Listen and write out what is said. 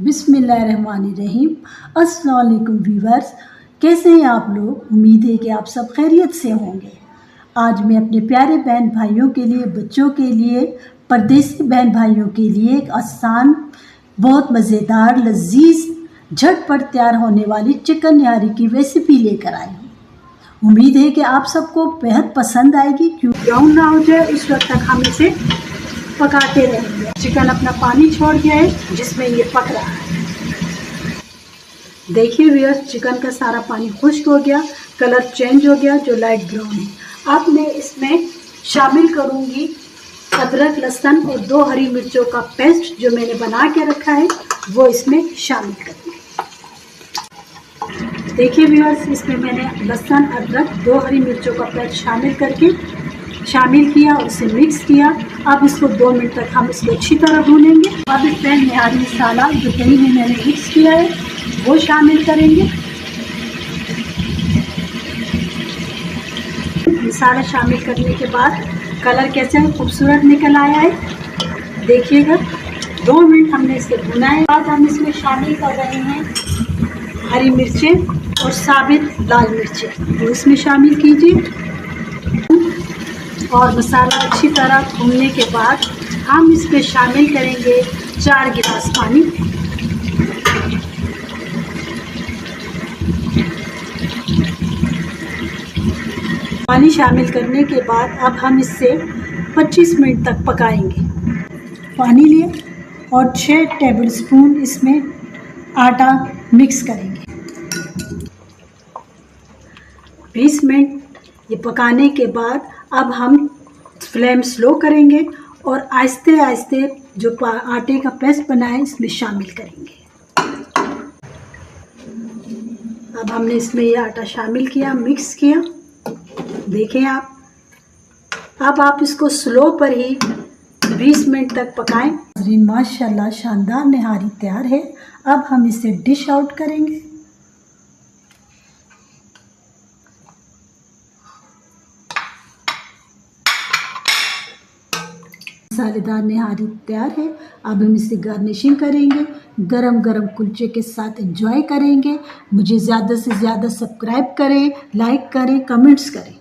बिस्मिल्लाहिर्रहमानिर्रहीम। अस्सलाम वालेकुम व्यूअर्स, कैसे हैं आप लोग? उम्मीद है कि आप सब खैरियत से होंगे। आज मैं अपने प्यारे बहन भाइयों के लिए, बच्चों के लिए, परदेसी बहन भाइयों के लिए एक आसान, बहुत मज़ेदार, लजीज, झटपट तैयार होने वाली चिकन निहारी की रेसिपी लेकर आई हूँ। उम्मीद है कि आप सबको बेहद पसंद आएगी। क्यों ब्राउन ना हो जाए उस वक्त तक हम इसे पकाते रहेंगे। चिकन अपना पानी छोड़ गया है जिसमें ये पक रहा है। देखिए व्यूअर्स, चिकन का सारा पानी खुश्क हो गया, कलर चेंज हो गया जो लाइट ब्राउन है। अब मैं इसमें शामिल करूंगी अदरक, लहसुन और 2 हरी मिर्चों का पेस्ट जो मैंने बना के रखा है, वो इसमें शामिल करूंगी। देखिए व्यूअर्स, इसमें मैंने लहसुन, अदरक, 2 हरी मिर्चों का पेस्ट शामिल किया और इसे मिक्स किया। अब इसको 2 मिनट तक हम इसको अच्छी तरह भूनेंगे। अब इसमें निहारी मसाला जो दही में मैंने मिक्स किया है वो शामिल करेंगे। मसाला शामिल करने के बाद कलर कैसे खूबसूरत निकल आया है, देखिएगा। 2 मिनट हमने इसे भुना है। बाद हम इसमें शामिल कर रहे हैं हरी मिर्चें और साबित लाल मिर्चें, तो इसमें शामिल कीजिए। और मसाला अच्छी तरह भूनने के बाद हम इसमें शामिल करेंगे 4 गिलास पानी। पानी शामिल करने के बाद अब हम इससे 25 मिनट तक पकाएंगे। पानी लिए और 6 टेबलस्पून इसमें आटा मिक्स करेंगे। 20 मिनट ये पकाने के बाद अब हम फ्लेम स्लो करेंगे और आहिस्ते आहिस्ते जो आटे का पेस्ट बनाए इसमें शामिल करेंगे। अब हमने इसमें ये आटा शामिल किया, मिक्स किया, देखें आप। अब आप इसको स्लो पर ही 20 मिनट तक पकाएं। माशाल्लाह शानदार निहारी तैयार है। अब हम इसे डिश आउट करेंगे। मसालेदार निहारी तैयार है। अब हम इसे गार्निशिंग करेंगे, गरम गरम कुलचे के साथ एंजॉय करेंगे। मुझे ज़्यादा से ज़्यादा सब्सक्राइब करें, लाइक करें, कमेंट्स करें।